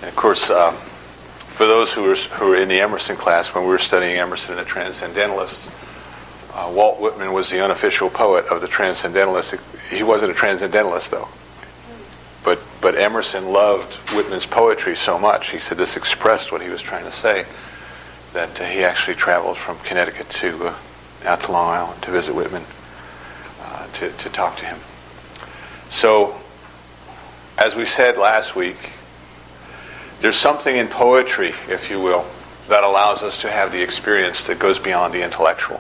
And of course, for those who were in the Emerson class, when we were studying Emerson and the Transcendentalists, Walt Whitman was the unofficial poet of the Transcendentalists. He wasn't a Transcendentalist, though. But Emerson loved Whitman's poetry so much, he said this expressed what he was trying to say, that he actually traveled from Connecticut to out to Long Island to visit Whitman, to talk to him. So, as we said last week, there's something in poetry, if you will, that allows us to have the experience that goes beyond the intellectual.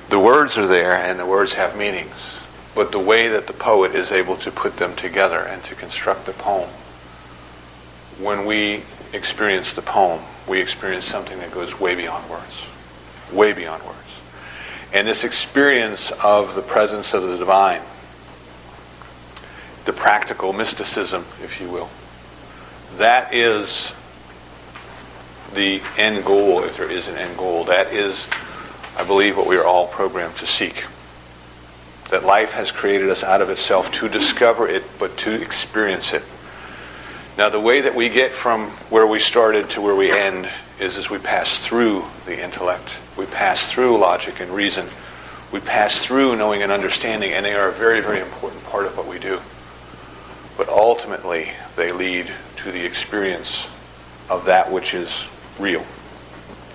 The words are there, and the words have meanings, but the way that the poet is able to put them together and to construct the poem, when we experience the poem, we experience something that goes way beyond words. Way beyond words. And this experience of the presence of the divine, the practical mysticism, if you will, that is the end goal, if there is an end goal. That is, I believe, what we are all programmed to seek. That life has created us out of itself to discover it, but to experience it. Now, the way that we get from where we started to where we end is as we pass through the intellect. We pass through logic and reason. We pass through knowing and understanding, and they are a very, very important part of what we do. But ultimately, they lead to the experience of that which is real,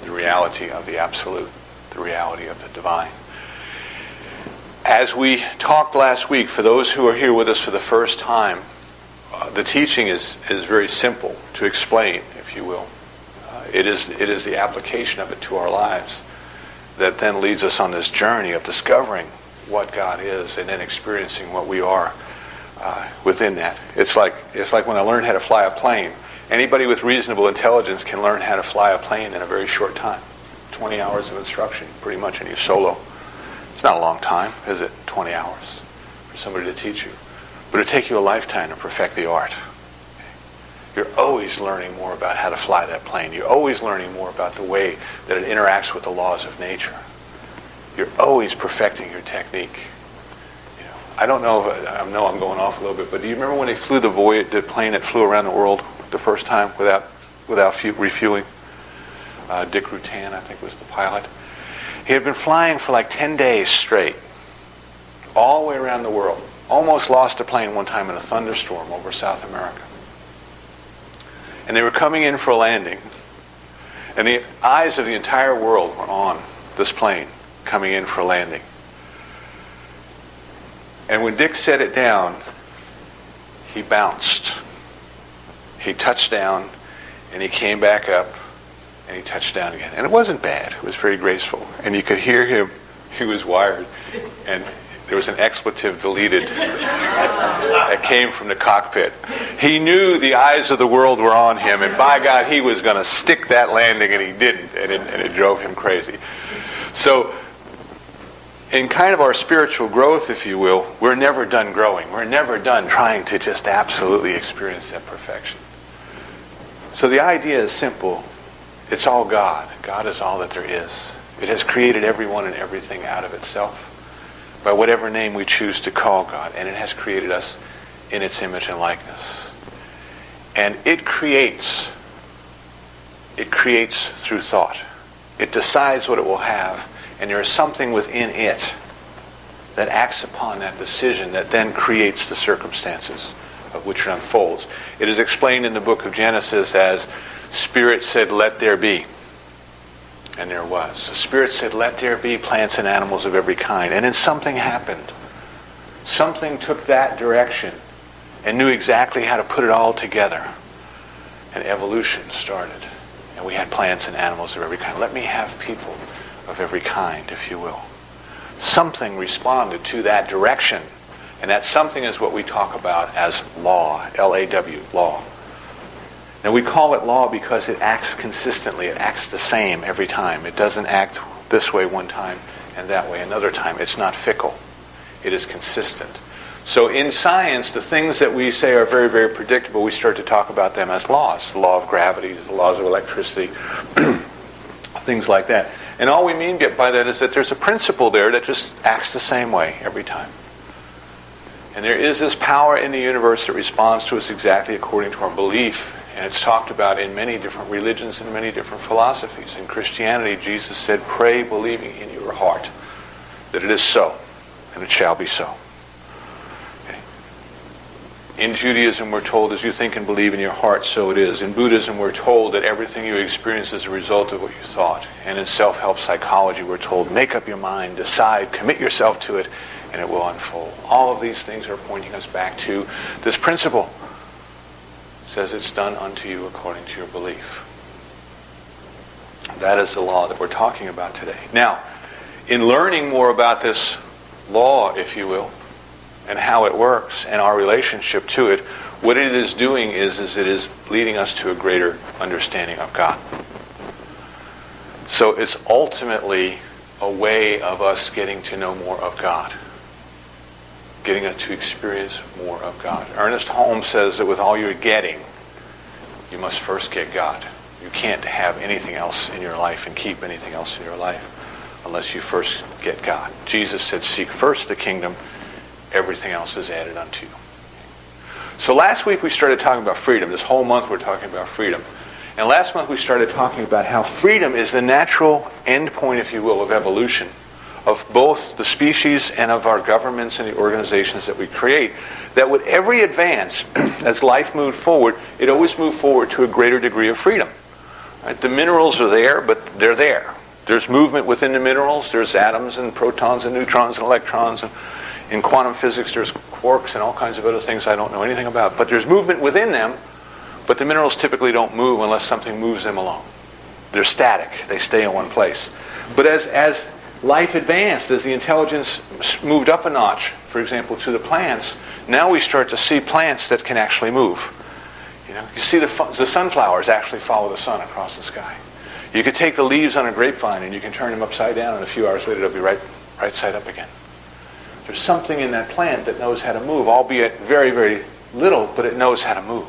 the reality of the absolute, the reality of the divine. As we talked last week, for those who are here with us for the first time, the teaching is very simple to explain, if you will. It is the application of it to our lives that then leads us on this journey of discovering what God is and then experiencing what we are within that. It's like when I learned how to fly a plane. Anybody with reasonable intelligence can learn how to fly a plane in a very short time. 20 hours of instruction, pretty much, and you solo. It's not a long time, is it? 20 hours for somebody to teach you. But it'll take you a lifetime to perfect the art. You're always learning more about how to fly that plane. You're always learning more about the way that it interacts with the laws of nature. You're always perfecting your technique. I don't know if I know I'm going off a little bit, but do you remember when they flew the plane that flew around the world the first time without refueling? Dick Rutan, I think, was the pilot. He had been flying for like 10 days straight, all the way around the world. Almost lost a plane one time in a thunderstorm over South America. And they were coming in for a landing, and the eyes of the entire world were on this plane coming in for a landing. And when Dick set it down, he bounced. He touched down, and he came back up, and he touched down again. And it wasn't bad. It was very graceful. And you could hear him. He was wired. And there was an expletive deleted that came from the cockpit. He knew the eyes of the world were on him, and by God, he was going to stick that landing, and he didn't. And it drove him crazy. So, in kind of our spiritual growth, if you will, we're never done growing. We're never done trying to just absolutely experience that perfection. So the idea is simple. It's all God. God is all that there is. It has created everyone and everything out of itself by whatever name we choose to call God. And it has created us in its image and likeness. And it creates through thought. It decides what it will have. And there is something within it that acts upon that decision that then creates the circumstances of which it unfolds. It is explained in the book of Genesis as Spirit said, "Let there be." And there was. The Spirit said, "Let there be plants and animals of every kind." And then something happened. Something took that direction and knew exactly how to put it all together. And evolution started. And we had plants and animals of every kind. Let me have people of every kind, if you will. Something responded to that direction. And that something is what we talk about as law, L-A-W, law. Now we call it law because it acts consistently. It acts the same every time. It doesn't act this way one time and that way another time. It's not fickle. It is consistent. So in science, the things that we say are very, very predictable, we start to talk about them as laws. The law of gravity, the laws of electricity, things like that. And all we mean by that is that there's a principle there that just acts the same way every time. And there is this power in the universe that responds to us exactly according to our belief And it's talked about in many different religions and many different philosophies. In Christianity, Jesus said, pray believing in your heart that it is so, and it shall be so. Okay. In Judaism, we're told, as you think and believe in your heart, so it is. In Buddhism, we're told that everything you experience is a result of what you thought. And in self-help psychology, we're told, make up your mind, decide, commit yourself to it, and it will unfold. All of these things are pointing us back to this principle. It says it's done unto you according to your belief. That is the law that we're talking about today. Now, in learning more about this law, if you will, and how it works and our relationship to it, what it is doing is it is leading us to a greater understanding of God. So it's ultimately a way of us getting to know more of God, getting us to experience more of God. Ernest Holmes says that with all you're getting, you must first get God. You can't have anything else in your life and keep anything else in your life unless you first get God. Jesus said, seek first the kingdom, everything else is added unto you. So last week we started talking about freedom. This whole month we're talking about freedom. And last month we started talking about how freedom is the natural end point, if you will, of evolution, of both the species and of our governments and the organizations that we create. That with every advance, as life moved forward, it always moved forward to a greater degree of freedom. Right? The minerals are there, but they're there. There's movement within the minerals. There's atoms and protons and neutrons and electrons. And in quantum physics, there's quarks and all kinds of other things I don't know anything about. But there's movement within them, but the minerals typically don't move unless something moves them along. They're static. They stay in one place. But as life advanced, as the intelligence moved up a notch, for example, to the plants, now we start to see plants that can actually move. You see the sunflowers actually follow the sun across the sky. You could take the leaves on a grapevine and you can turn them upside down, and a few hours later they'll be right side up again. There's something in that plant that knows how to move, albeit very, very little, but it knows how to move.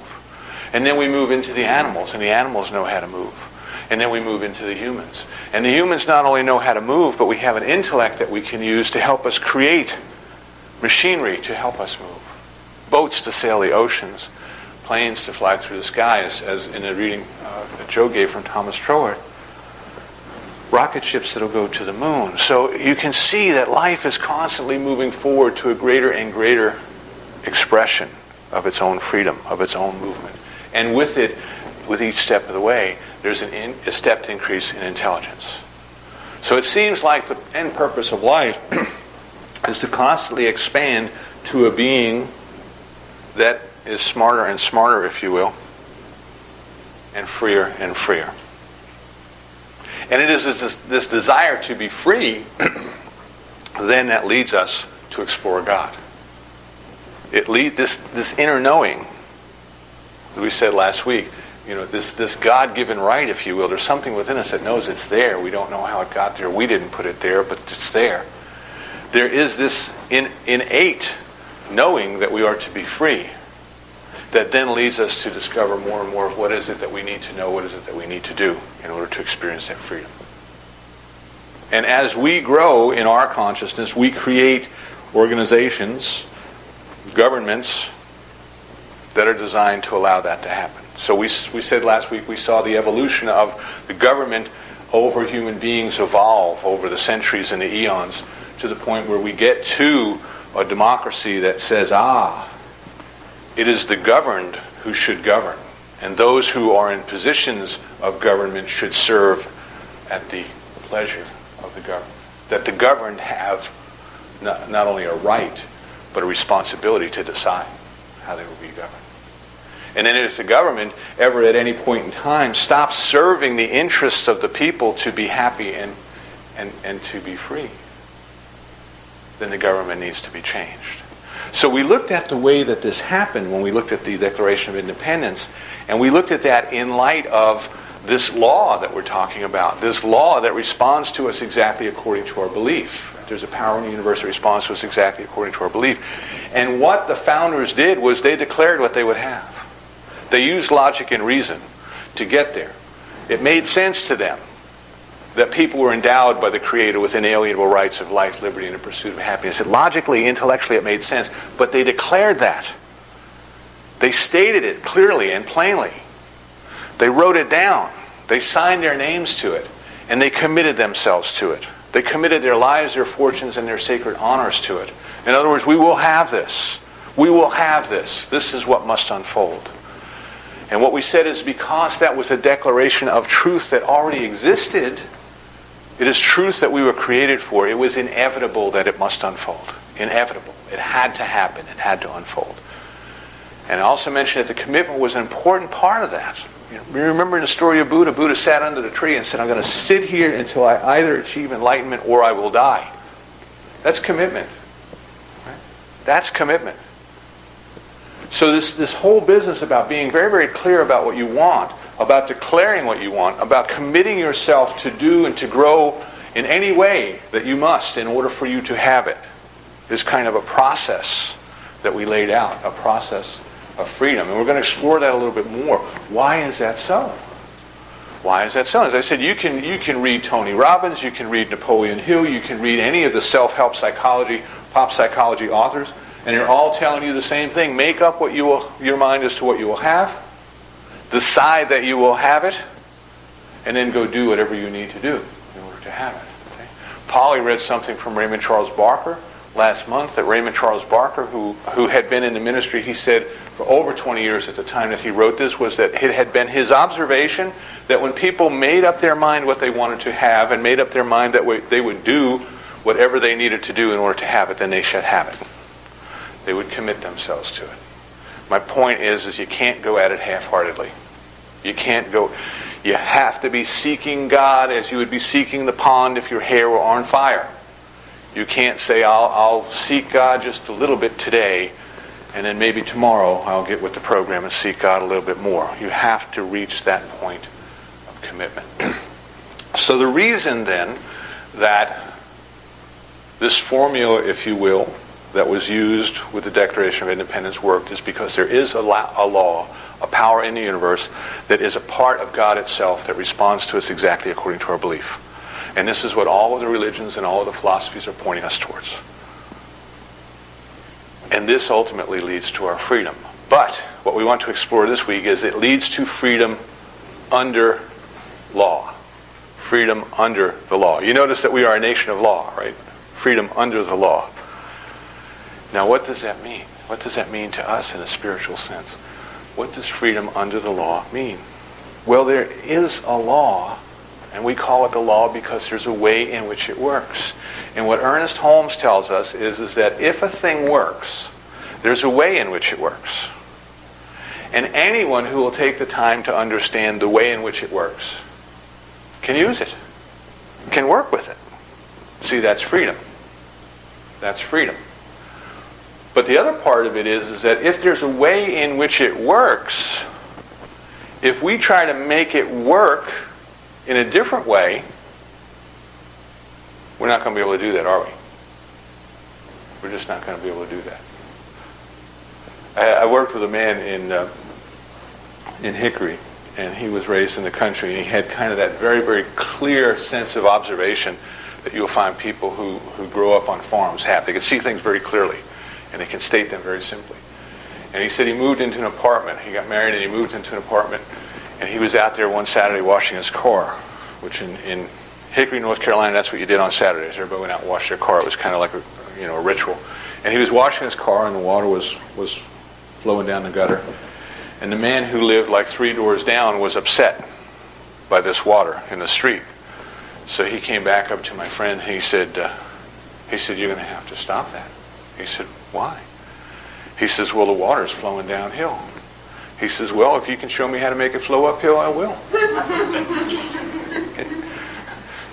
And then we move into the animals, and the animals know how to move. And then we move into the humans. And the humans not only know how to move, but we have an intellect that we can use to help us create machinery to help us move. Boats to sail the oceans, planes to fly through the sky, as in a reading that Joe gave from Thomas Troward. Rocket ships that'll go to the moon. So you can see that life is constantly moving forward to a greater and greater expression of its own freedom, of its own movement. And with it, with each step of the way, there's a stepped increase in intelligence. So it seems like the end purpose of life is to constantly expand to a being that is smarter and smarter, if you will, and freer and freer. And it is this desire to be free then that leads us to explore God. It leads this inner knowing that we said last week. This God-given right, if you will. There's something within us that knows it's there. We don't know how it got there. We didn't put it there, but it's there. There is this innate knowing that we are to be free that then leads us to discover more and more of what is it that we need to know, what is it that we need to do in order to experience that freedom. And as we grow in our consciousness, we create organizations, governments, that are designed to allow that to happen. So we said last week we saw the evolution of the government over human beings evolve over the centuries and the eons to the point where we get to a democracy that says, it is the governed who should govern. And those who are in positions of government should serve at the pleasure of the governed. That the governed have not only a right, but a responsibility to decide how they will be governed. And then if the government ever at any point in time stops serving the interests of the people to be happy and to be free, then the government needs to be changed. So we looked at the way that this happened when we looked at the Declaration of Independence, and we looked at that in light of this law that we're talking about, this law that responds to us exactly according to our belief. There's a power in the universe that responds to us exactly according to our belief. And what the founders did was they declared what they would have. They used logic and reason to get there. It made sense to them that people were endowed by the Creator with inalienable rights of life, liberty, and the pursuit of happiness. Logically, intellectually, it made sense. But they declared that. They stated it clearly and plainly. They wrote it down. They signed their names to it. And they committed themselves to it. They committed their lives, their fortunes, and their sacred honors to it. In other words, we will have this. We will have this. This is what must unfold. And what we said is because that was a declaration of truth that already existed, it is truth that we were created for. It was inevitable that it must unfold. Inevitable. It had to happen. It had to unfold. And I also mentioned that the commitment was an important part of that. You remember in the story of Buddha, Buddha sat under the tree and said, I'm going to sit here until I either achieve enlightenment or I will die. That's commitment. Right? That's commitment. So this whole business about being very, very clear about what you want, about declaring what you want, about committing yourself to do and to grow in any way that you must in order for you to have it, is kind of a process that we laid out, a process of freedom. And we're going to explore that a little bit more. Why is that so? Why is that so? As I said, you can read Tony Robbins, you can read Napoleon Hill, you can read any of the self-help psychology, pop psychology authors, and they're all telling you the same thing. Make up what your mind as to what you will have, decide that you will have it, and then go do whatever you need to do in order to have it. Okay? Polly read something from Raymond Charles Barker last month, that Raymond Charles Barker, who had been in the ministry, he said, for over 20 years at the time that he wrote this, was that it had been his observation that when people made up their mind what they wanted to have and made up their mind that they would do whatever they needed to do in order to have it, then they should have it. They would commit themselves to it. My point is you can't go at it half-heartedly. You can't go. You have to be seeking God as you would be seeking the pond if your hair were on fire. You can't say, I'll seek God just a little bit today, and then maybe tomorrow I'll get with the program and seek God a little bit more. You have to reach that point of commitment. So the reason then that this formula, if you will, that was used with the Declaration of Independence worked is because there is a law, a power in the universe that is a part of God itself that responds to us exactly according to our belief. And this is what all of the religions and all of the philosophies are pointing us towards. And this ultimately leads to our freedom. But what we want to explore this week is it leads to freedom under law. Freedom under the law. You notice that we are a nation of law, right? Freedom under the law. Now, what does that mean? What does that mean to us in a spiritual sense? What does freedom under the law mean? Well, there is a law, and we call it the law because there's a way in which it works. And what Ernest Holmes tells us is that if a thing works, there's a way in which it works. And anyone who will take the time to understand the way in which it works can use it, can work with it. See, that's freedom. That's freedom. But the other part of it is that if there's a way in which it works, if we try to make it work in a different way, we're not going to be able to do that, are we? We're just not going to be able to do that. I worked with a man in Hickory, and he was raised in the country, and he had kind of that very, very clear sense of observation that you'll find people who grow up on farms have. They can see things very clearly, and they can state them very simply. And he said he moved into an apartment. He got married and he moved into an apartment, and he was out there one Saturday washing his car, which in Hickory, North Carolina, that's what you did on Saturdays. Everybody went out and washed their car. It was kind of like a ritual. And he was washing his car, and the water was flowing down the gutter. And the man who lived like 3 doors down was upset by this water in the street. So he came back up to my friend. He said, you're going to have to stop that. He said, why? He says, well, the water's flowing downhill. He says, well, if you can show me how to make it flow uphill, I will.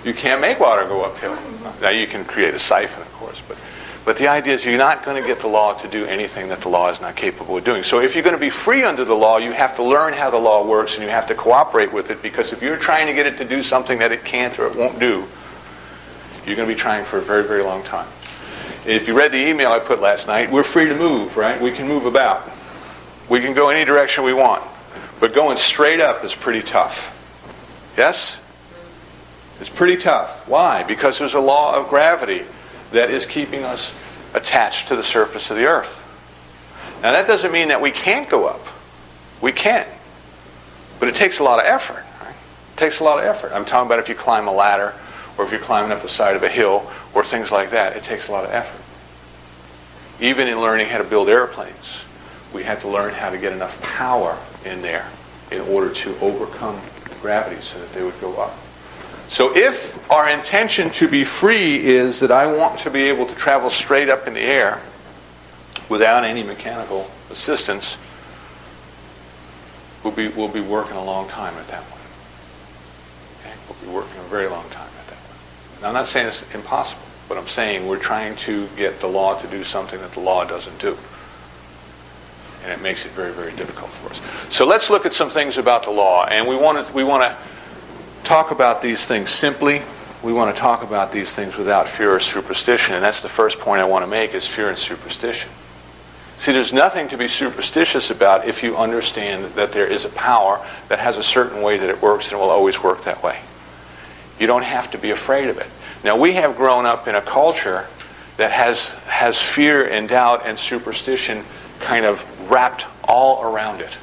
You can't make water go uphill. Now you can create a siphon, of course, but the idea is you're not going to get the law to do anything that the law is not capable of doing. So if you're going to be free under the law, you have to learn how the law works, and you have to cooperate with it, because if you're trying to get it to do something that it can't or it won't do, you're going to be trying for a very, very long time. If you read the email I put last night, we're free to move, right? We can move about. We can go any direction we want. But going straight up is pretty tough. Yes? It's pretty tough. Why? Because there's a law of gravity that is keeping us attached to the surface of the earth. Now that doesn't mean that we can't go up. We can. But it takes a lot of effort. Right? It takes a lot of effort. I'm talking about if you climb a ladder, or if you're climbing up the side of a hill, or things like that. It takes a lot of effort. Even in learning how to build airplanes, we had to learn how to get enough power in there in order to overcome gravity so that they would go up. So if our intention to be free is that I want to be able to travel straight up in the air without any mechanical assistance, we'll be working a long time at that one. Okay? We'll be working a very long time at that one. Now, I'm not saying it's impossible, but I'm saying we're trying to get the law to do something that the law doesn't do. And it makes it very, very difficult for us. So let's look at some things about the law. And we want to talk about these things simply. We want to talk about these things without fear or superstition. And that's the first point I want to make, is fear and superstition. See, there's nothing to be superstitious about if you understand that there is a power that has a certain way that it works and will always work that way. You don't have to be afraid of it. Now, we have grown up in a culture that has fear and doubt and superstition kind of wrapped all around it.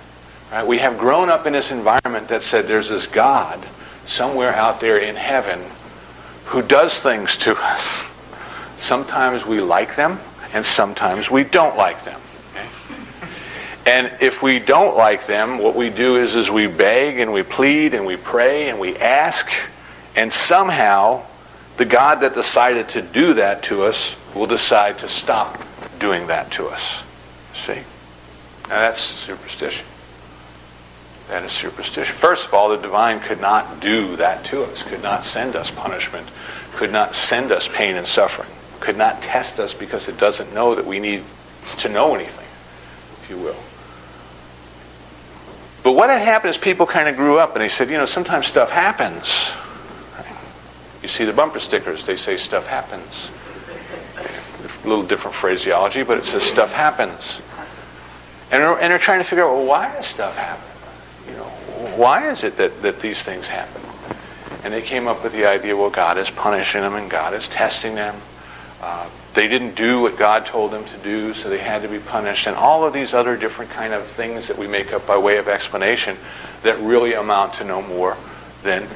Right? We have grown up in this environment that said there's this God somewhere out there in heaven who does things to us. Sometimes we like them, and sometimes we don't like them. Okay? And if we don't like them, what we do is we beg and we plead and we pray and we ask, and somehow the God that decided to do that to us will decide to stop doing that to us. See? Now that's superstition. That is superstition. First of all, the divine could not do that to us, could not send us punishment, could not send us pain and suffering, could not test us because it doesn't know that we need to know anything, if you will. But what had happened is people kind of grew up and they said, sometimes stuff happens. Right? You see the bumper stickers, they say stuff happens. A little different phraseology, but it says stuff happens. And they're trying to figure out, well, why does stuff happen? Why is it that these things happen? And they came up with the idea, well, God is punishing them and God is testing them. They didn't do what God told them to do, so they had to be punished. And all of these other different kind of things that we make up by way of explanation that really amount to no more than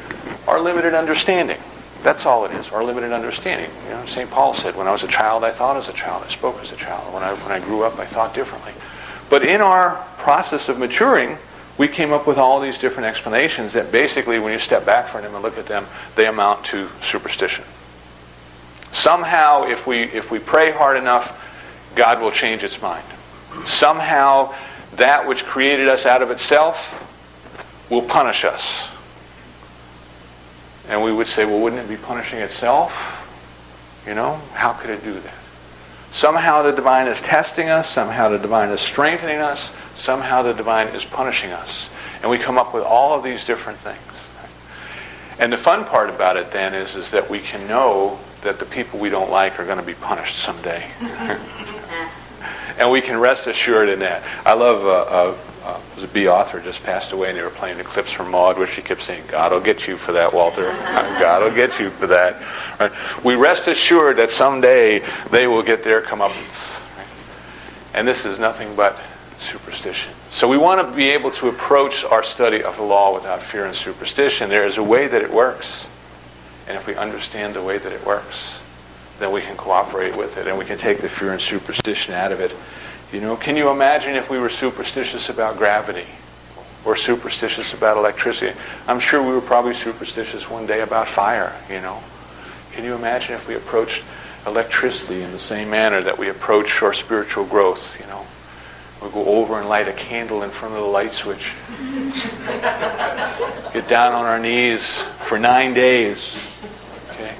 our limited understanding. That's all it is, our limited understanding. St. Paul said, when I was a child, I thought as a child, I spoke as a child. When I grew up, I thought differently. But in our process of maturing, we came up with all these different explanations that basically, when you step back from them and look at them, they amount to superstition. Somehow, if we pray hard enough, God will change its mind. Somehow, that which created us out of itself will punish us. And we would say, well, wouldn't it be punishing itself? How could it do that? Somehow the divine is testing us. Somehow the divine is strengthening us. Somehow the divine is punishing us. And we come up with all of these different things. And the fun part about it then is that we can know that the people we don't like are going to be punished someday. And we can rest assured in that. I love, was a B author just passed away, and they were playing the clips from Maud where she kept saying, God will get you for that, Walter. God will get you for that. Right? We rest assured that someday they will get their comeuppance. Right? And this is nothing but superstition. So we want to be able to approach our study of the law without fear and superstition. There is a way that it works. And if we understand the way that it works, then we can cooperate with it and we can take the fear and superstition out of it. Can you imagine if we were superstitious about gravity or superstitious about electricity? I'm sure we were probably superstitious one day about fire, Can you imagine if we approached electricity in the same manner that we approach our spiritual growth, We go over and light a candle in front of the light switch. Get down on our knees for 9 days. Okay?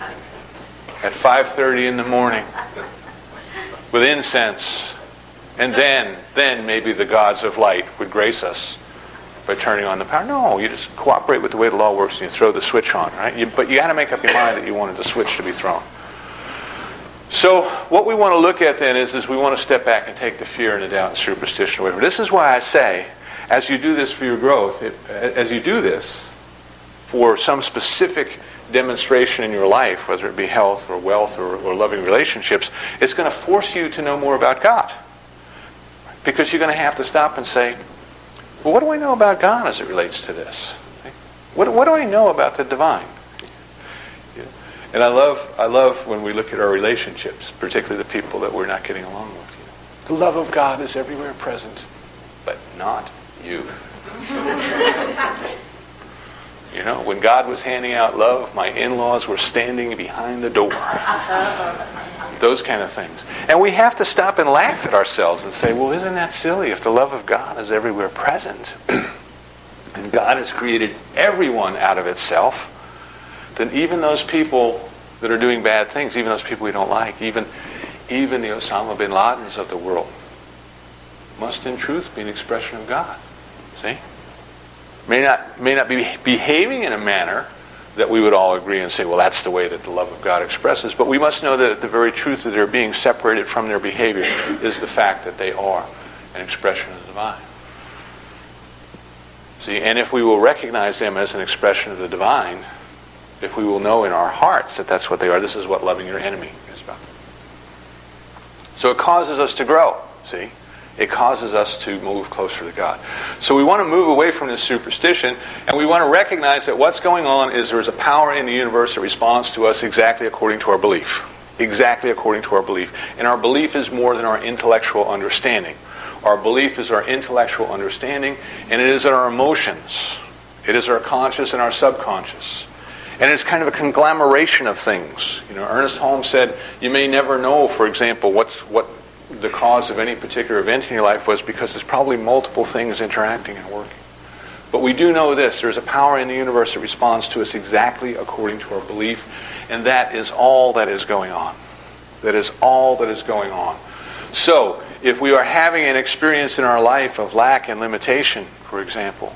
At 5:30 in the morning. With incense. And then maybe the gods of light would grace us by turning on the power. No, you just cooperate with the way the law works and you throw the switch on, right? But you got to make up your mind that you wanted the switch to be thrown. So what we want to look at then is we want to step back and take the fear and the doubt and superstition away from it. This is why I say, as you do this for your growth, as you do this for some specific demonstration in your life, whether it be health or wealth or loving relationships, it's going to force you to know more about God. Because you're going to have to stop and say, Well, what do I know about God as it relates to this? What do I know about the divine? And I love when we look at our relationships, particularly the people that we're not getting along with. The love of God is everywhere present, but not you. When God was handing out love, my in-laws were standing behind the door. Those kind of things. And we have to stop and laugh at ourselves and say, well, isn't that silly? If the love of God is everywhere present, and God has created everyone out of itself, then even those people that are doing bad things, even those people we don't like, even the Osama bin Ladens of the world, must in truth be an expression of God. See? May not be behaving in a manner that we would all agree and say, well, that's the way that the love of God expresses. But we must know that the very truth that they're being separated from their behavior is the fact that they are an expression of the divine. See, and if we will recognize them as an expression of the divine, if we will know in our hearts that that's what they are, this is what loving your enemy is about. So it causes us to grow, see? It causes us to move closer to God. So we want to move away from this superstition, and we want to recognize that what's going on is there is a power in the universe that responds to us exactly according to our belief. Exactly according to our belief. And our belief is more than our intellectual understanding. Our belief is our intellectual understanding, and it is our emotions. It is our conscious and our subconscious. And it's kind of a conglomeration of things. Ernest Holmes said, you may never know, for example, what the cause of any particular event in your life was, because there's probably multiple things interacting and working. But we do know this: there's a power in the universe that responds to us exactly according to our belief, and that is all that is going on. That is all that is going on. So, if we are having an experience in our life of lack and limitation, for example,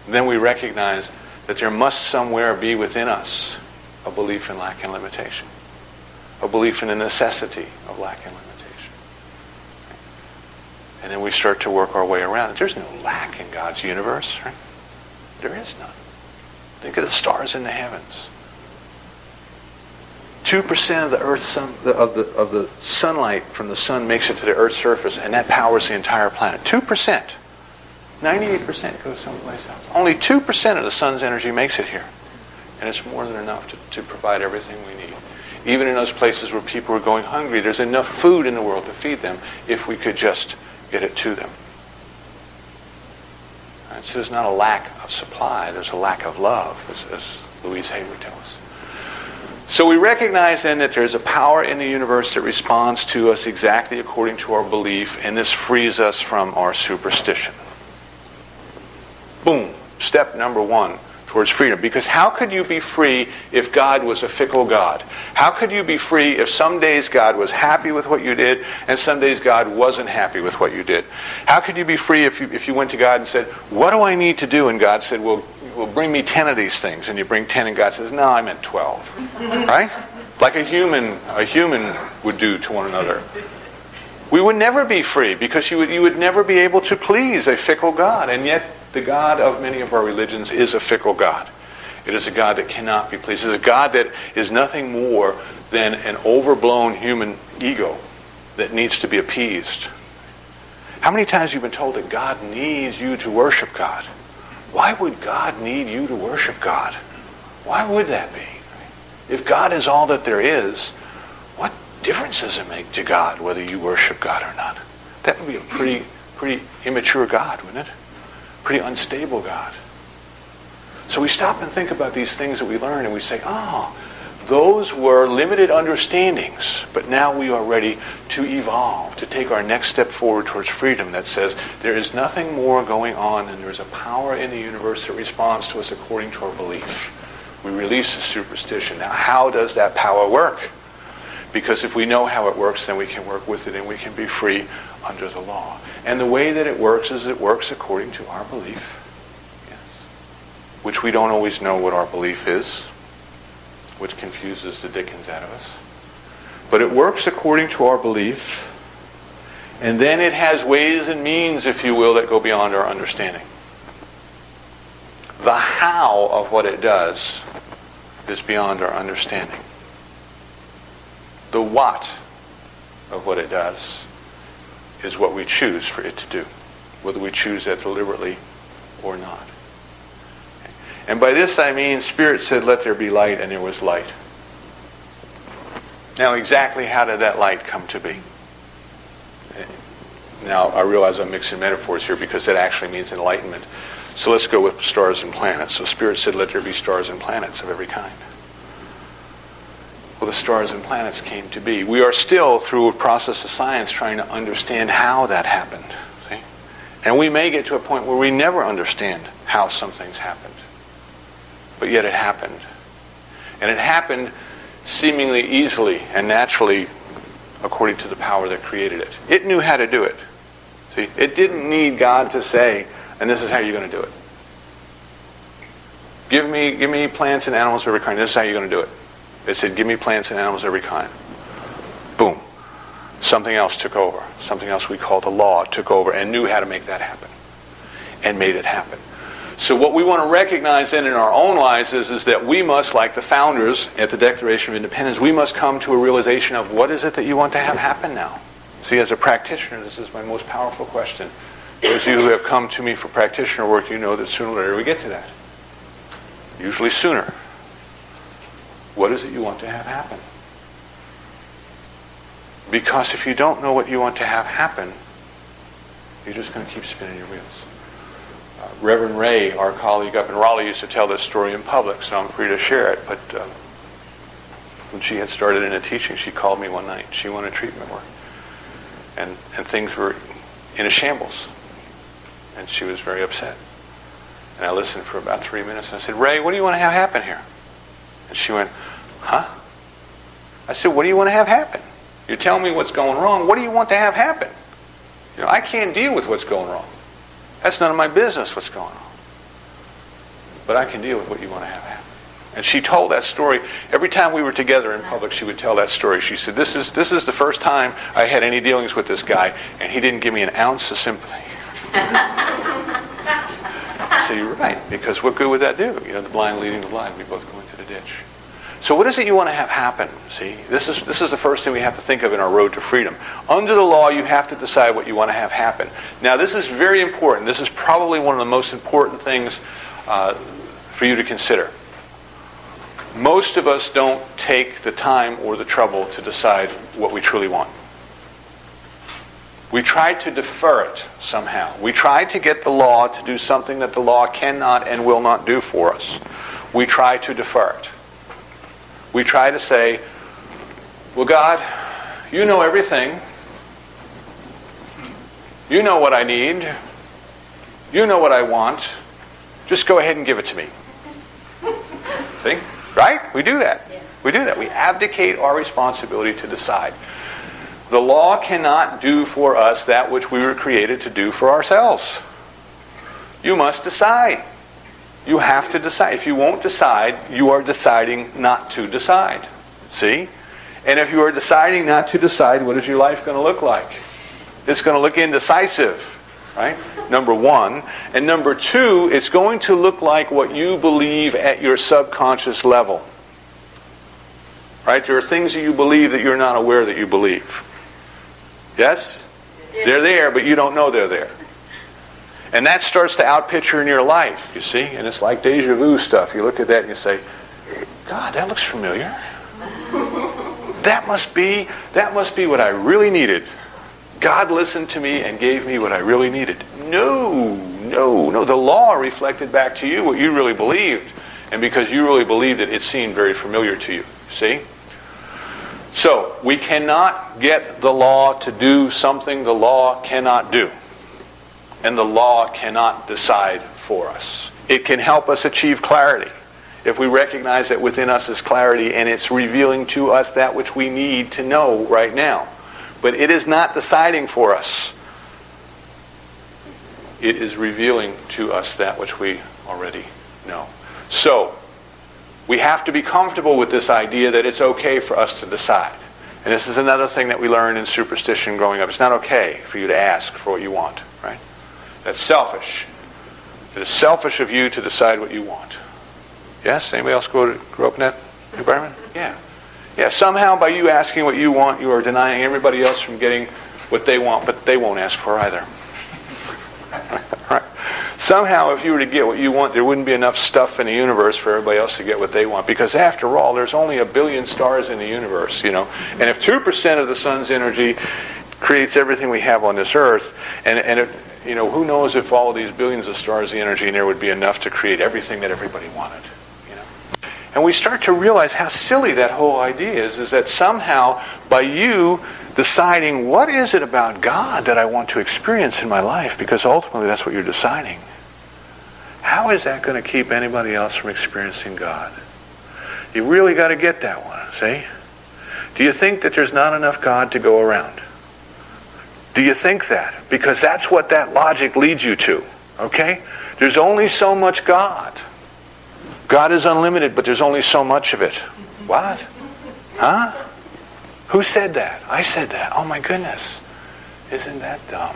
then we recognize that there must somewhere be within us a belief in lack and limitation. A belief in the necessity of lack and limitation. And then we start to work our way around it. There's no lack in God's universe, right? There is none. Think of the stars in the heavens. 2% of the Earth's of the sunlight from the sun makes it to the Earth's surface, and that powers the entire planet. 2%. 98% goes someplace else. Only 2% of the sun's energy makes it here. And it's more than enough to provide everything we need. Even in those places where people are going hungry, there's enough food in the world to feed them if we could just get it to them. And so there's not a lack of supply, there's a lack of love, as Louise Hay would tell us. So we recognize then that there's a power in the universe that responds to us exactly according to our belief, and this frees us from our superstition. Boom. Step number 1 towards freedom. Because how could you be free if God was a fickle God? How could you be free if some days God was happy with what you did and some days God wasn't happy with what you did? How could you be free if you went to God and said, what do I need to do? And God said, well, bring me 10 of these things. And you bring 10 and God says, no, I meant 12. Right? Like a human would do to one another. We would never be free because you would never be able to please a fickle God. And yet the God of many of our religions is a fickle God. It is a God that cannot be pleased. It is a God that is nothing more than an overblown human ego that needs to be appeased. How many times have you been told that God needs you to worship God? Why would God need you to worship God? Why would that be? If God is all that there is, what difference does it make to God whether you worship God or not? That would be a pretty immature God, wouldn't it? Pretty unstable God. So we stop and think about these things that we learn and we say, those were limited understandings, but now we are ready to evolve, to take our next step forward towards freedom that says there is nothing more going on and there is a power in the universe that responds to us according to our belief. We release the superstition. Now, how does that power work? Because if we know how it works, then we can work with it and we can be free under the law. And the way that it works is it works according to our belief. Yes. Which we don't always know what our belief is, which confuses the dickens out of us. But it works according to our belief, and then it has ways and means, if you will, that go beyond our understanding. The how of what it does is beyond our understanding. The what of what it does is what we choose for it to do, whether we choose that deliberately or not. And by this I mean, Spirit said, let there be light, and there was light. Now, exactly how did that light come to be? Now, I realize I'm mixing metaphors here because it actually means enlightenment. So let's go with stars and planets. So Spirit said, let there be stars and planets of every kind. Well, the stars and planets came to be. We are still, through a process of science, trying to understand how that happened. See? And we may get to a point where we never understand how some things happened. But yet it happened. And it happened seemingly easily and naturally according to the power that created it. It knew how to do it. See? It didn't need God to say, and this is how you're going to do it. Give me plants and animals of every kind. This is how you're going to do it. It said, give me plants and animals of every kind. Boom. Something else took over. Something else we call the law took over and knew how to make that happen. And made it happen. So what we want to recognize then in our own lives is that we must, like the founders at the Declaration of Independence, we must come to a realization of what is it that you want to have happen now? See, as a practitioner, this is my most powerful question. Those of you who have come to me for practitioner work, you know that sooner or later we get to that. Usually sooner. What is it you want to have happen? Because if you don't know what you want to have happen, you're just going to keep spinning your wheels. Reverend Ray, our colleague up in Raleigh, used to tell this story in public, so I'm free to share it. But when she had started in a teaching, she called me one night. She wanted treatment work. And things were in a shambles. And she was very upset. And I listened for about 3 minutes, and I said, Ray, what do you want to have happen here? And she went, huh? I said, what do you want to have happen? You're telling me what's going wrong. What do you want to have happen? You know, I can't deal with what's going wrong. That's none of my business what's going on. But I can deal with what you want to have happen. And she told that story. Every time we were together in public, she would tell that story. She said, this is the first time I had any dealings with this guy, and he didn't give me an ounce of sympathy. So you're right, because what good would that do? You know, the blind leading the blind, we both go into the ditch. So what is it you want to have happen? See, this is the first thing we have to think of in our road to freedom. Under the law, you have to decide what you want to have happen. Now, this is very important. This is probably one of the most important things for you to consider. Most of us don't take the time or the trouble to decide what we truly want. We try to defer it somehow. We try to get the law to do something that the law cannot and will not do for us. We try to defer it. We try to say, well, God, you know everything. You know what I need. You know what I want. Just go ahead and give it to me. See? Right? We do that. We do that. We abdicate our responsibility to decide. The law cannot do for us that which we were created to do for ourselves. You must decide. You have to decide. If you won't decide, you are deciding not to decide. See? And if you are deciding not to decide, what is your life going to look like? It's going to look indecisive, right? Number one. And number two, it's going to look like what you believe at your subconscious level. Right? There are things that you believe that you're not aware that you believe. Yes? They're there, but you don't know they're there. And that starts to outpicture in your life, you see? And it's like deja vu stuff. You look at that and you say, God, that looks familiar. That must be what I really needed. God listened to me and gave me what I really needed. No. The law reflected back to you what you really believed. And because you really believed it, it seemed very familiar to you. See? So, we cannot get the law to do something the law cannot do. And the law cannot decide for us. It can help us achieve clarity. If we recognize that within us is clarity and it's revealing to us that which we need to know right now. But it is not deciding for us. It is revealing to us that which we already know. So, we have to be comfortable with this idea that it's okay for us to decide. And this is another thing that we learned in superstition growing up. It's not okay for you to ask for what you want, right? That's selfish. It is selfish of you to decide what you want. Yes? Anybody else grew up in that environment? Yeah. Yeah, somehow by you asking what you want, you are denying everybody else from getting what they want, but they won't ask for either. Right? Somehow, if you were to get what you want, there wouldn't be enough stuff in the universe for everybody else to get what they want. Because after all, there's only 1 billion stars in the universe, And if 2% of the sun's energy creates everything we have on this earth, and who knows if all of these billions of stars, the energy in there would be enough to create everything that everybody wanted. And we start to realize how silly that whole idea is that somehow by you deciding what is it about God that I want to experience in my life, because ultimately that's what you're deciding, how is that going to keep anybody else from experiencing God? You really got to get that one, see? Do you think that there's not enough God to go around? Do you think that? Because that's what that logic leads you to, okay? There's only so much God. God is unlimited, but there's only so much of it. What? Huh? Who said that? I said that. Oh my goodness. Isn't that dumb?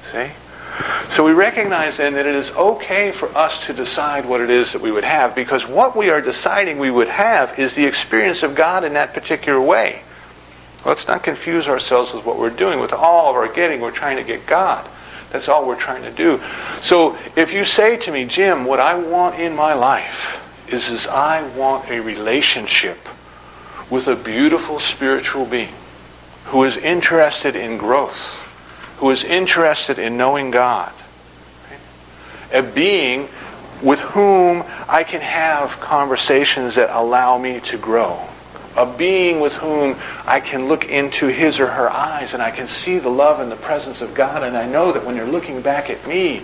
See? So we recognize then that it is okay for us to decide what it is that we would have, because what we are deciding we would have is the experience of God in that particular way. Let's not confuse ourselves with what we're doing. With all of our getting, we're trying to get God. That's all we're trying to do. So if you say to me, Jim, what I want in my life is I want a relationship with a beautiful spiritual being who is interested in growth, who is interested in knowing God. A being with whom I can have conversations that allow me to grow. A being with whom I can look into his or her eyes and I can see the love and the presence of God, and I know that when they're looking back at me,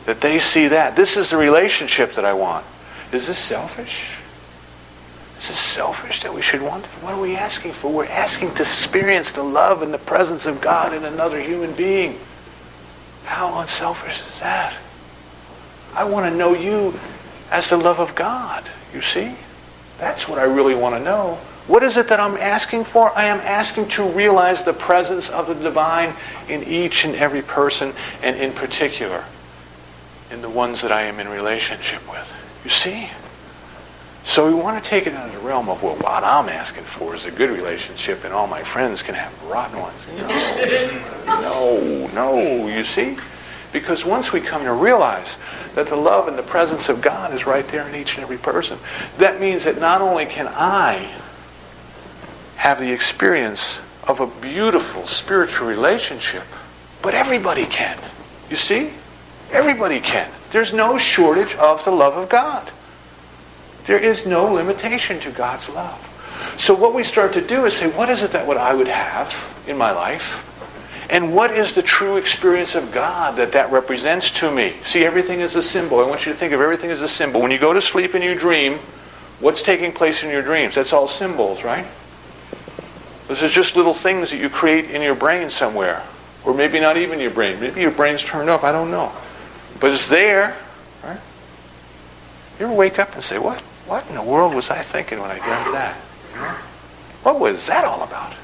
that they see that. This is the relationship that I want. Is this selfish? Is this selfish that we should want it? What are we asking for? We're asking to experience the love and the presence of God in another human being. How unselfish is that? I want to know you as the love of God, you see? That's what I really want to know. What is it that I'm asking for? I am asking to realize the presence of the divine in each and every person, and in particular, in the ones that I am in relationship with. You see? So we want to take it into the realm of, well, what I'm asking for is a good relationship and all my friends can have rotten ones. No, you see? Because once we come to realize that the love and the presence of God is right there in each and every person, that means that not only can I have the experience of a beautiful spiritual relationship, but everybody can. You see? Everybody can. There's no shortage of the love of God. There is no limitation to God's love. So what we start to do is say, what is it that what I would have in my life? And what is the true experience of God that represents to me? See, everything is a symbol. I want you to think of everything as a symbol. When you go to sleep and you dream, what's taking place in your dreams? That's all symbols, right? This is just little things that you create in your brain somewhere. Or maybe not even your brain. Maybe your brain's turned off. I don't know. But it's there, right? You ever wake up and say, what in the world was I thinking when I dreamt that? What was that all about?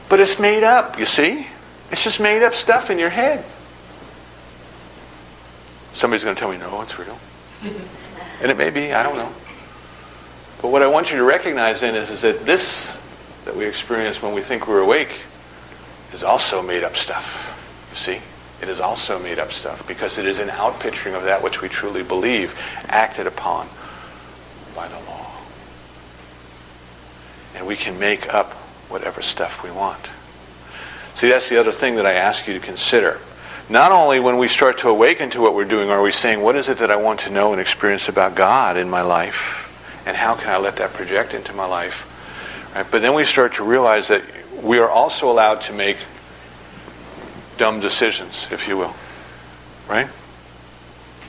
But it's made up, you see? It's just made up stuff in your head. Somebody's going to tell me, no, it's real. And it may be, I don't know. But what I want you to recognize then is that this that we experience when we think we're awake is also made up stuff. You see? It is also made up stuff because it is an outpicturing of that which we truly believe, acted upon by the law. And we can make up whatever stuff we want. See, that's the other thing that I ask you to consider. Not only when we start to awaken to what we're doing are we saying, what is it that I want to know and experience about God in my life? And how can I let that project into my life? Right? But then we start to realize that we are also allowed to make dumb decisions, if you will. Right?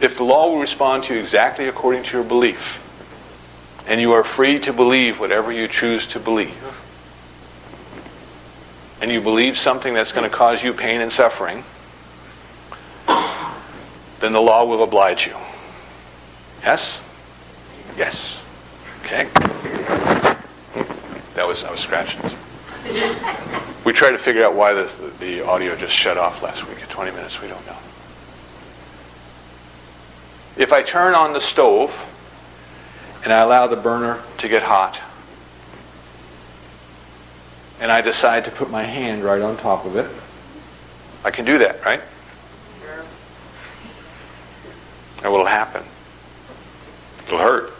If the law will respond to you exactly according to your belief, and you are free to believe whatever you choose to believe, and you believe something that's going to cause you pain and suffering, then the law will oblige you. Yes? Yes. Okay. I was scratching. We tried to figure out why the audio just shut off last week at 20 minutes. We don't know. If I turn on the stove and I allow the burner to get hot, and I decide to put my hand right on top of it, I can do that, right? And what will happen? It'll hurt.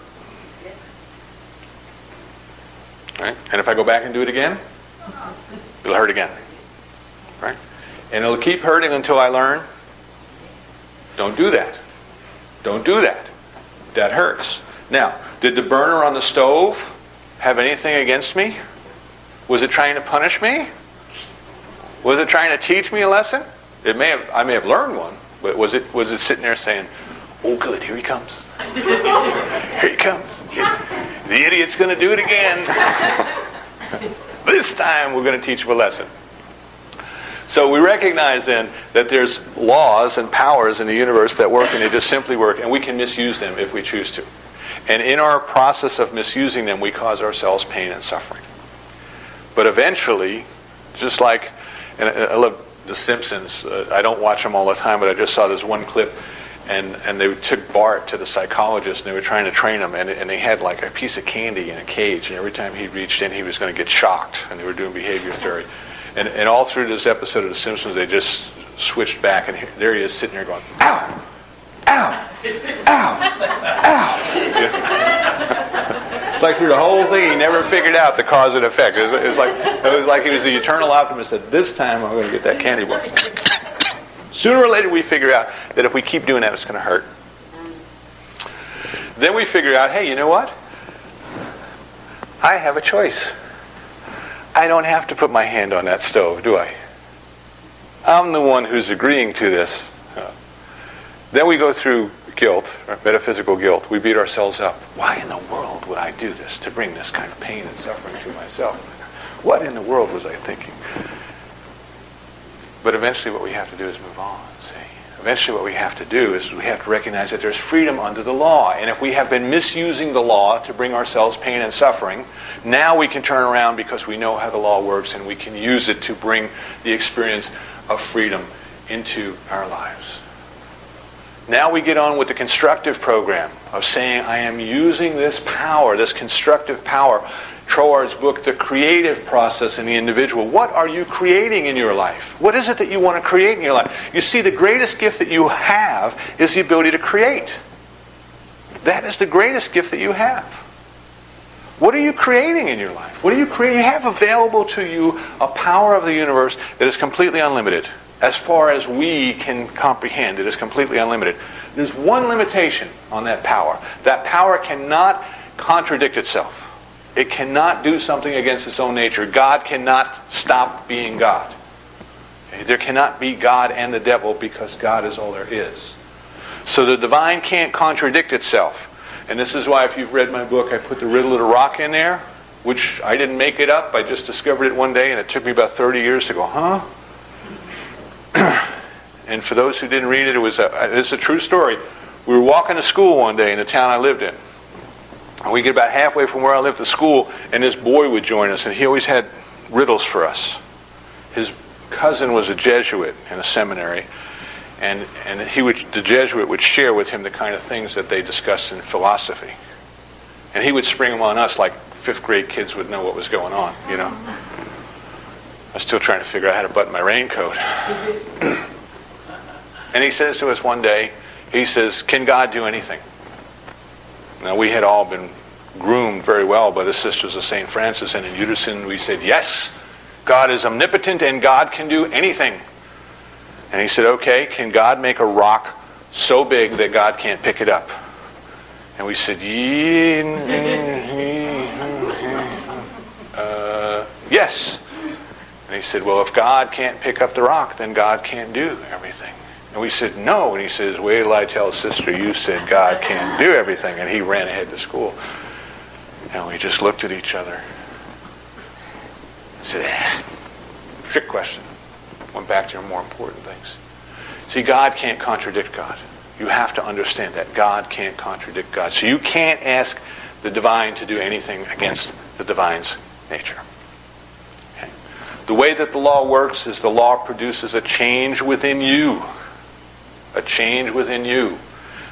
Right? And if I go back and do it again, it'll hurt again. Right? And it'll keep hurting until I learn, don't do that. Don't do that. That hurts. Now, did the burner on the stove have anything against me? Was it trying to punish me? Was it trying to teach me a lesson? I may have learned one, but was it sitting there saying, "Oh, good, here he comes. Here he comes. The idiot's going to do it again. This time we're going to teach him a lesson." So we recognize then that there's laws and powers in the universe that work, and they just simply work, and we can misuse them if we choose to. And in our process of misusing them, we cause ourselves pain and suffering. But eventually, just like, and I love The Simpsons. I don't watch them all the time, but I just saw this one clip, and they took Bart to the psychologist, and they were trying to train him, and they had like a piece of candy in a cage, and every time he reached in, he was going to get shocked, and they were doing behavior theory. And all through this episode of The Simpsons, they just switched back, and there he is sitting there going, "Ow! Ow! Ow! Ow!" Yeah. It's like through the whole thing, he never figured out the cause and effect. It was like he was the eternal optimist that this time I'm going to get that candy bar. Sooner or later, we figure out that if we keep doing that, it's going to hurt. Then we figure out, hey, you know what? I have a choice. I don't have to put my hand on that stove, do I? I'm the one who's agreeing to this. Then we go through guilt, or metaphysical guilt. We beat ourselves up. Why in the world would I do this to bring this kind of pain and suffering to myself? What in the world was I thinking? But eventually what we have to do is move on, see? Eventually what we have to do is we have to recognize that there's freedom under the law. And if we have been misusing the law to bring ourselves pain and suffering, now we can turn around because we know how the law works, and we can use it to bring the experience of freedom into our lives. Now we get on with the constructive program of saying, I am using this power, this constructive power. Troar's book, The Creative Process in the Individual. What are you creating in your life? What is it that you want to create in your life? You see, the greatest gift that you have is the ability to create. That is the greatest gift that you have. What are you creating in your life? What are you creating? You have available to you a power of the universe that is completely unlimited. As far as we can comprehend, it is completely unlimited. There's one limitation on that power. That power cannot contradict itself. It cannot do something against its own nature. God cannot stop being God. Okay? There cannot be God and the devil because God is all there is. So the divine can't contradict itself. And this is why, if you've read my book, I put the riddle of the rock in there, which I didn't make it up. I just discovered it one day, and it took me about 30 years to go, huh? And for those who didn't read it, this is a true story. We were walking to school one day in the town I lived in. And we get about halfway from where I lived to school, and this boy would join us, and he always had riddles for us. His cousin was a Jesuit in a seminary, and the Jesuit would share with him the kind of things that they discussed in philosophy. And he would spring them on us like 5th grade kids would know what was going on, you know. I was still trying to figure out how to button my raincoat. And he says to us one day, he says, "Can God do anything?" Now, we had all been groomed very well by the Sisters of St. Francis, and in unison we said, yes, God is omnipotent and God can do anything. And he said, okay, can God make a rock so big that God can't pick it up? And we said, yes. And he said, well, if God can't pick up the rock, then God can't do everything. And we said, no. And he says, wait till I tell sister you said God can't do everything. And he ran ahead to school. And we just looked at each other. I said, trick question. Went back to more important things. See, God can't contradict God. You have to understand that. God can't contradict God. So you can't ask the divine to do anything against the divine's nature. Okay? The way that the law works is the law produces a change within you. A change within you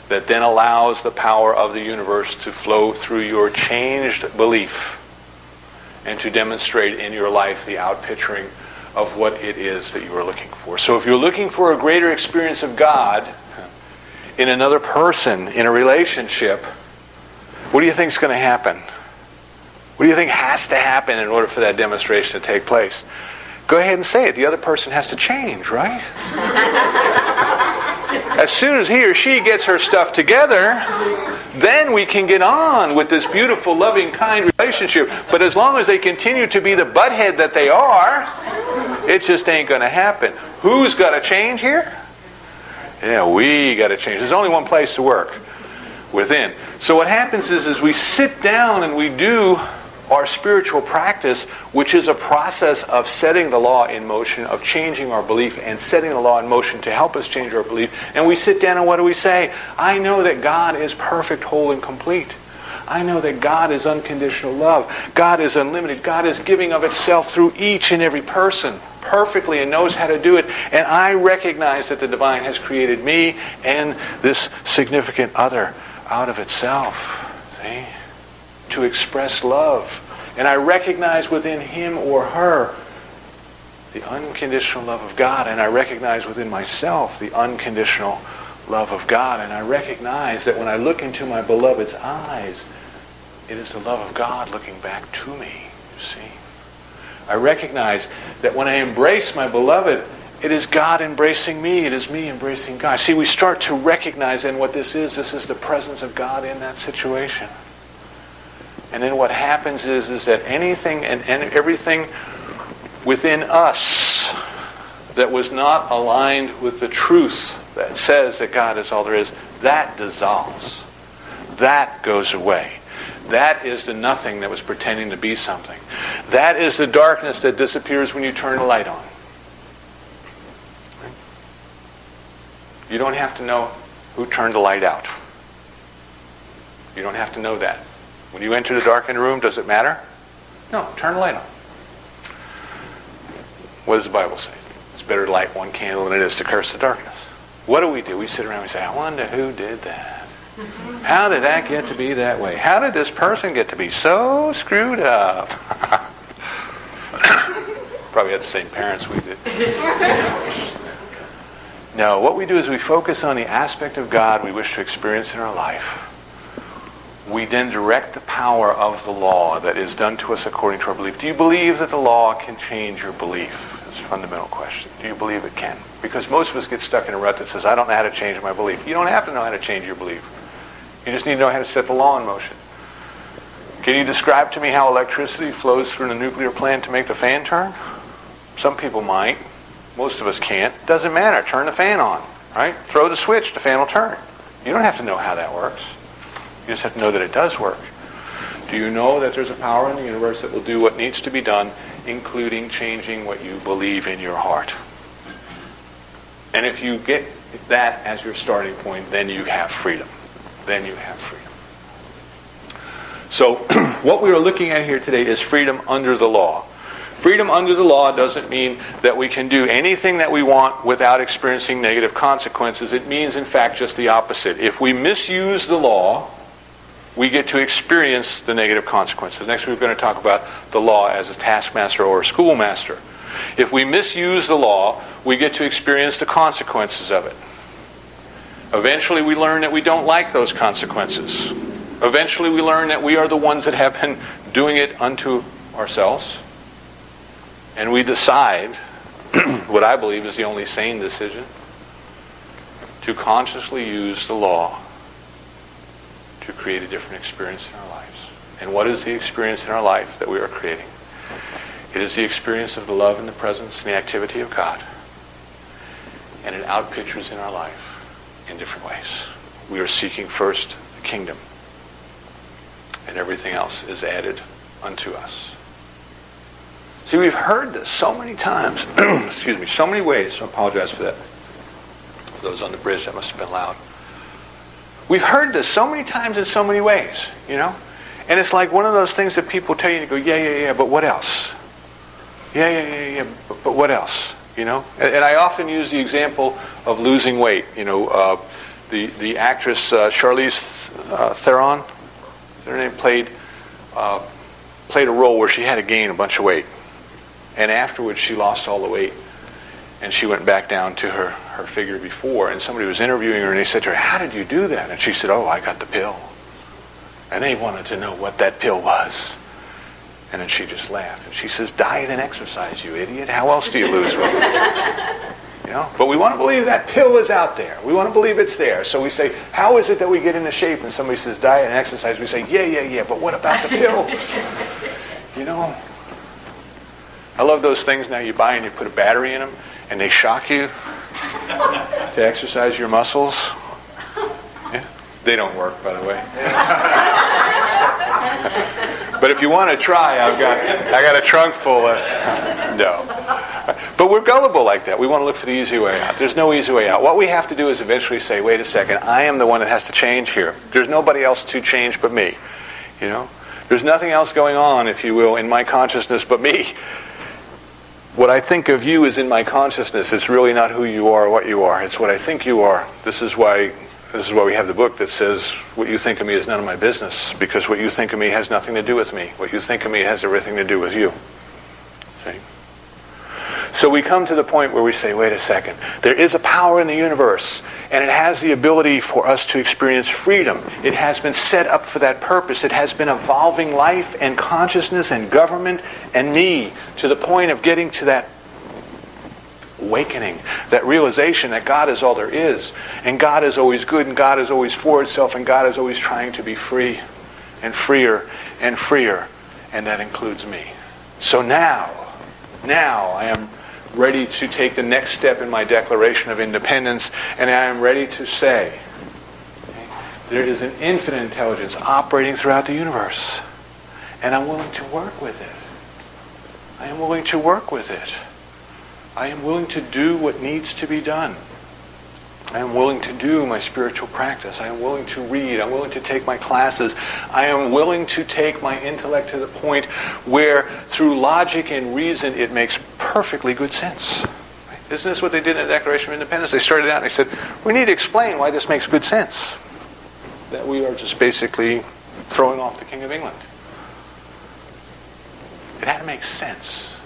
that then allows the power of the universe to flow through your changed belief and to demonstrate in your life the outpicturing of what it is that you are looking for. So if you're looking for a greater experience of God, in another person, in a relationship, what do you think is going to happen? What do you think has to happen in order for that demonstration to take place? Go ahead and say it. The other person has to change, right? As soon as he or she gets her stuff together, then we can get on with this beautiful, loving, kind relationship. But as long as they continue to be the butthead that they are, it just ain't going to happen. Who's got to change here? Yeah, we got to change. There's only one place to work, within. So what happens is we sit down and we do our spiritual practice, which is a process of setting the law in motion, of changing our belief and setting the law in motion to help us change our belief. And we sit down and what do we say? I know that God is perfect, whole, and complete. I know that God is unconditional love. God is unlimited. God is giving of itself through each and every person perfectly and knows how to do it. And I recognize that the divine has created me and this significant other out of itself. See? To express love. And I recognize within him or her the unconditional love of God. And I recognize within myself the unconditional love of God. And I recognize that when I look into my beloved's eyes, it is the love of God looking back to me, you see. I recognize that when I embrace my beloved, it is God embracing me. It is me embracing God. See, we start to recognize then what this is. This is the presence of God in that situation. And then what happens is that anything and everything within us that was not aligned with the truth that says that God is all there is, that dissolves. That goes away. That is the nothing that was pretending to be something. That is the darkness that disappears when you turn the light on. You don't have to know who turned the light out. You don't have to know that. When you enter the darkened room, does it matter? No, turn the light on. What does the Bible say? It's better to light one candle than it is to curse the darkness. What do? We sit around and we say, I wonder who did that. How did that get to be that way? How did this person get to be so screwed up? Probably had the same parents we did. No, what we do is we focus on the aspect of God we wish to experience in our life. We then direct the power of the law that is done to us according to our belief. Do you believe that the law can change your belief? That's a fundamental question. Do you believe it can? Because most of us get stuck in a rut that says, I don't know how to change my belief. You don't have to know how to change your belief. You just need to know how to set the law in motion. Can you describe to me how electricity flows through a nuclear plant to make the fan turn? Some people might. Most of us can't. Doesn't matter. Turn the fan on. Right? Throw the switch, the fan will turn. You don't have to know how that works. You just have to know that it does work. Do you know that there's a power in the universe that will do what needs to be done, including changing what you believe in your heart? And if you get that as your starting point, then you have freedom. Then you have freedom. So what we are looking at here today is freedom under the law. Freedom under the law doesn't mean that we can do anything that we want without experiencing negative consequences. It means, in fact, just the opposite. If we misuse the law, we get to experience the negative consequences. Next we're going to talk about the law as a taskmaster or a schoolmaster. If we misuse the law, we get to experience the consequences of it. Eventually we learn that we don't like those consequences. Eventually we learn that we are the ones that have been doing it unto ourselves. And we decide, what I believe is the only sane decision, to consciously use the law to create a different experience in our lives. And what is the experience in our life that we are creating? It is the experience of the love and the presence and the activity of God. And it outpictures in our life in different ways. We are seeking first the kingdom, and everything else is added unto us. See, we've heard this so many times, excuse me, so many ways, so I apologize for that. For those on the bridge, that must have been loud. We've heard this so many times in so many ways, you know? And it's like one of those things that people tell you, and you go, yeah, but what else? Yeah, but what else? You know? And I often use the example of losing weight. You know, the actress Charlize Theron, is her name, played a role where she had to gain a bunch of weight. And afterwards she lost all the weight. And she went back down to her her figure before, and somebody was interviewing her, and they said to her, "How did you do that?" And she said, "Oh, I got the pill." And they wanted to know what that pill was. And then she just laughed. And she says, "Diet and exercise, you idiot. How else do you lose weight?" You know? But we want to believe that pill is out there. We want to believe it's there. So we say, how is it that we get into shape? And somebody says diet and exercise. We say, yeah, but what about the pill? You know? I love those things now you buy and you put a battery in them and they shock you to exercise your muscles. Yeah? They don't work, by the way. But if you want to try, I got a trunk full of... No. But we're gullible like that. We want to look for the easy way out. There's no easy way out. What we have to do is eventually say, wait a second, I am the one that has to change here. There's nobody else to change but me. You know? There's nothing else going on, if you will, in my consciousness but me. What I think of you is in my consciousness. It's really not who you are or what you are. It's what I think you are. This is why we have the book that says, what you think of me is none of my business, because what you think of me has nothing to do with me. What you think of me has everything to do with you. See? So we come to the point where we say, wait a second, there is a power in the universe, and it has the ability for us to experience freedom. It has been set up for that purpose. It has been evolving life and consciousness and government and me to the point of getting to that awakening, that realization that God is all there is, and God is always good, and God is always for itself, and God is always trying to be free and freer and freer, and that includes me. So now I am ready to take the next step in my Declaration of Independence, and I am ready to say, there is an infinite intelligence operating throughout the universe, and I'm willing to work with it. I am willing to work with it. I am willing to do what needs to be done. I am willing to do my spiritual practice. I am willing to read. I'm willing to take my classes. I am willing to take my intellect to the point where, through logic and reason, it makes perfectly good sense. Isn't this what they did in the Declaration of Independence? They started out and they said, we need to explain why this makes good sense. That we are just basically throwing off the King of England. It had to make sense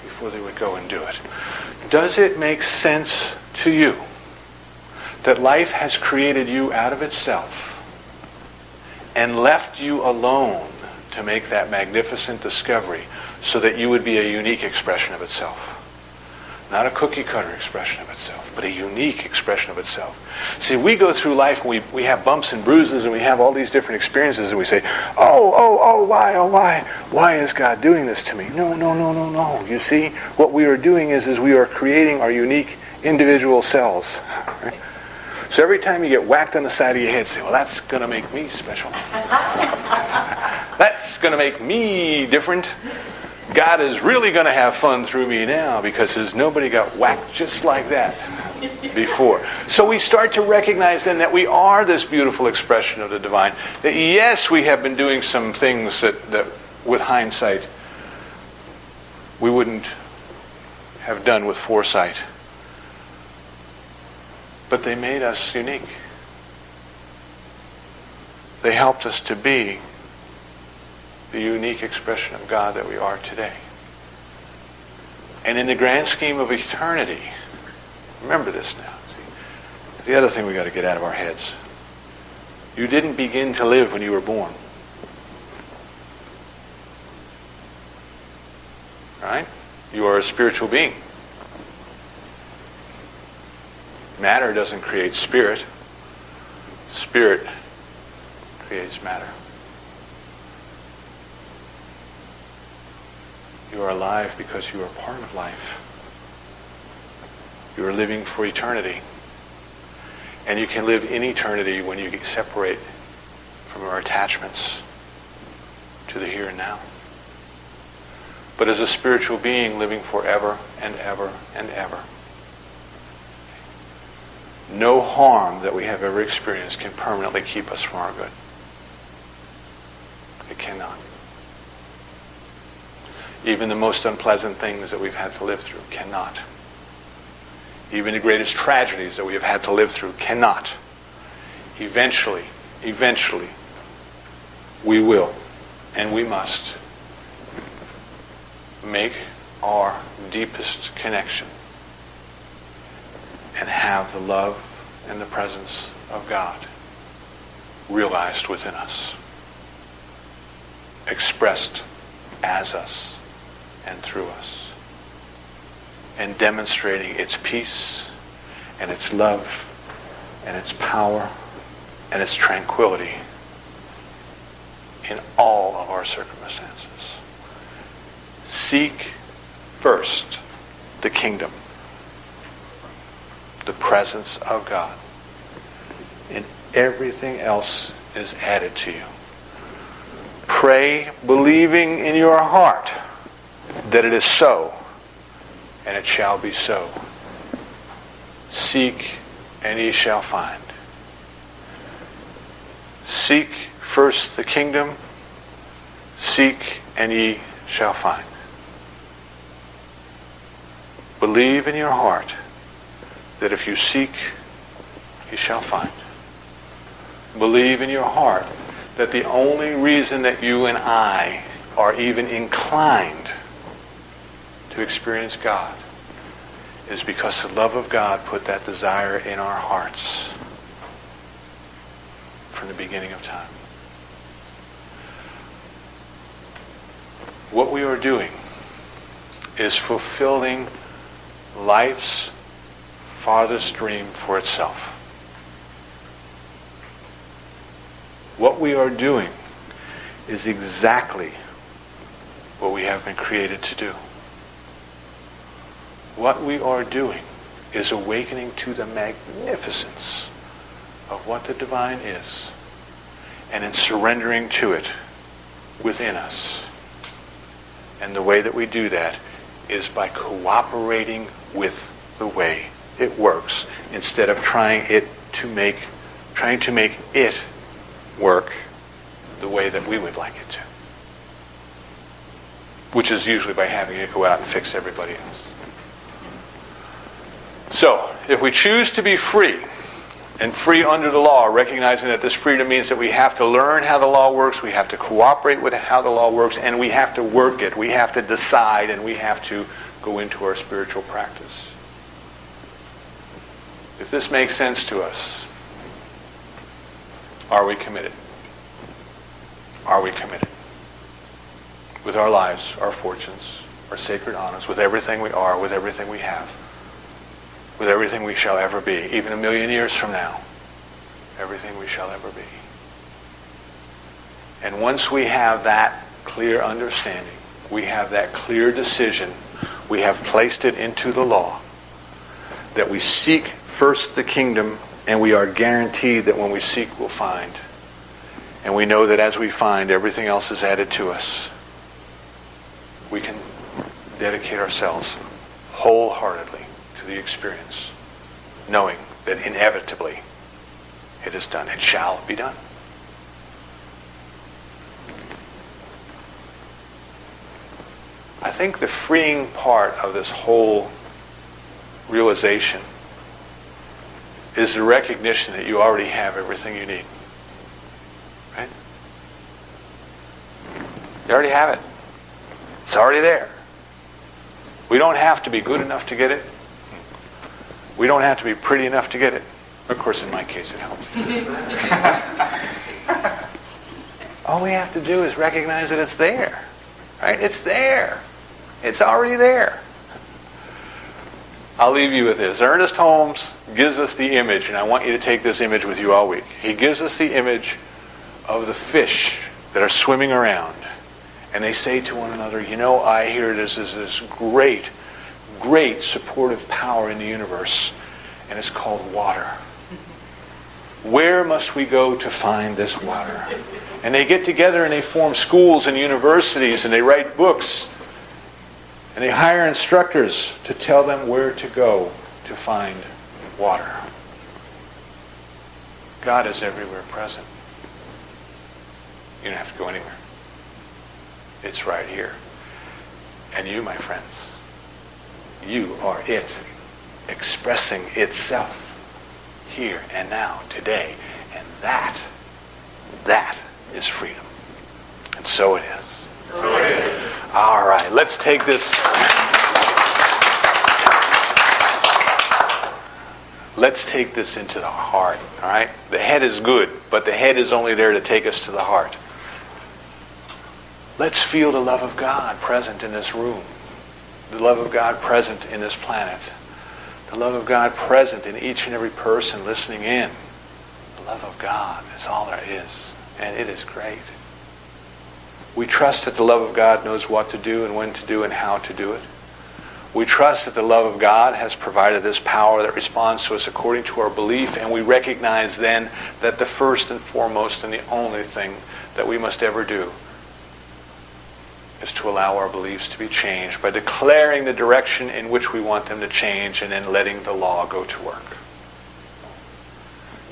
before they would go and do it. Does it make sense to you that life has created you out of itself and left you alone to make that magnificent discovery so that you would be a unique expression of itself? Not a cookie-cutter expression of itself, but a unique expression of itself. See, we go through life and we have bumps and bruises and we have all these different experiences and we say, why is God doing this to me? No. You see, what we are doing is we are creating our unique individual selves. Right? So every time you get whacked on the side of your head, say, well, that's going to make me special. That's going to make me different. God is really going to have fun through me now because nobody got whacked just like that before. So we start to recognize then that we are this beautiful expression of the divine. That yes, we have been doing some things that with hindsight we wouldn't have done with foresight. But they made us unique. They helped us to be the unique expression of God that we are today. And in the grand scheme of eternity, remember this now. See, the other thing we got to get out of our heads. You didn't begin to live when you were born. Right? You are a spiritual being. Matter doesn't create spirit. Spirit creates matter. You are alive because you are part of life. You are living for eternity. And you can live in eternity when you separate from our attachments to the here and now. But as a spiritual being living forever and ever and ever, no harm that we have ever experienced can permanently keep us from our good. It cannot. Even the most unpleasant things that we've had to live through cannot. Even the greatest tragedies that we have had to live through cannot. Eventually, we will and we must make our deepest connection and have the love and the presence of God realized within us, expressed as us and through us, and demonstrating its peace and its love and its power and its tranquility in all of our circumstances. Seek first the kingdom, the presence of God, and everything else is added to you. Pray believing in your heart that it is so, and it shall be so. Seek, and ye shall find. Seek first the kingdom. Seek, and ye shall find. Believe in your heart that if you seek, you shall find. Believe in your heart that the only reason that you and I are even inclined to experience God is because the love of God put that desire in our hearts from the beginning of time. What we are doing is fulfilling life's farthest dream for itself. What we are doing is exactly what we have been created to do. What we are doing is awakening to the magnificence of what the divine is, and in surrendering to it within us. And the way that we do that is by cooperating with the way it works, instead of trying to make it work the way that we would like it to. Which is usually by having it go out and fix everybody else. So, if we choose to be free, and free under the law, recognizing that this freedom means that we have to learn how the law works, we have to cooperate with how the law works, and we have to work it, we have to decide, and we have to go into our spiritual practice. If this makes sense to us, are we committed? Are we committed? With our lives, our fortunes, our sacred honors, with everything we are, with everything we have, with everything we shall ever be, even 1,000,000 years from now, everything we shall ever be. And once we have that clear understanding, we have that clear decision, we have placed it into the law, that we seek first the kingdom, and we are guaranteed that when we seek, we'll find. And we know that as we find, everything else is added to us. We can dedicate ourselves wholeheartedly to the experience, knowing that inevitably it is done. It shall be done. I think the freeing part of this whole realization is the recognition that you already have everything you need. Right? You already have it. It's already there. We don't have to be good enough to get it. We don't have to be pretty enough to get it. Of course, in my case, it helps. All we have to do is recognize that it's there. Right? It's there. It's already there. I'll leave you with this. Ernest Holmes gives us the image, and I want you to take this image with you all week. He gives us the image of the fish that are swimming around. And they say to one another, you know, I hear there's this great, great supportive power in the universe, and it's called water. Where must we go to find this water? And they get together and they form schools and universities, and they write books, and they hire instructors to tell them where to go to find water. God is everywhere present. You don't have to go anywhere. It's right here. And you, my friends, you are it, expressing itself here and now, today. And that is freedom. And so it is. So it is. All right, let's take this. Let's take this into the heart, all right? The head is good, but the head is only there to take us to the heart. Let's feel the love of God present in this room. The love of God present in this planet. The love of God present in each and every person listening in. The love of God is all there is, and it is great. We trust that the love of God knows what to do and when to do and how to do it. We trust that the love of God has provided this power that responds to us according to our belief, and we recognize then that the first and foremost and the only thing that we must ever do is to allow our beliefs to be changed by declaring the direction in which we want them to change and then letting the law go to work.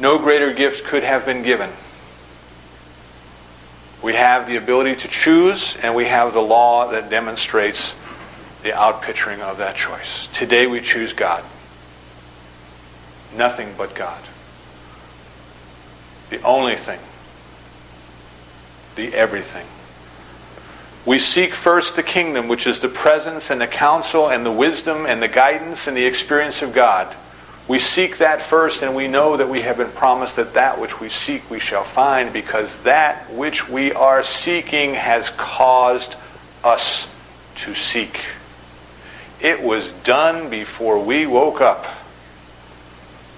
No greater gift could have been given. We have the ability to choose, and we have the law that demonstrates the outpicturing of that choice. Today we choose God. Nothing but God. The only thing. The everything. We seek first the kingdom, which is the presence and the counsel and the wisdom and the guidance and the experience of God. We seek that first, and we know that we have been promised that that which we seek we shall find, because that which we are seeking has caused us to seek. It was done before we woke up,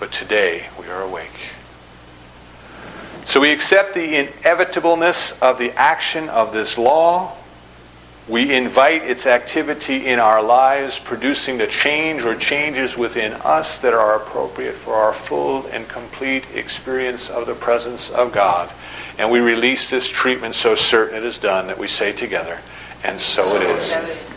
but today we are awake. So we accept the inevitableness of the action of this law. We invite its activity in our lives, producing the change or changes within us that are appropriate for our full and complete experience of the presence of God. And we release this treatment so certain it is done that we say together, and so it is.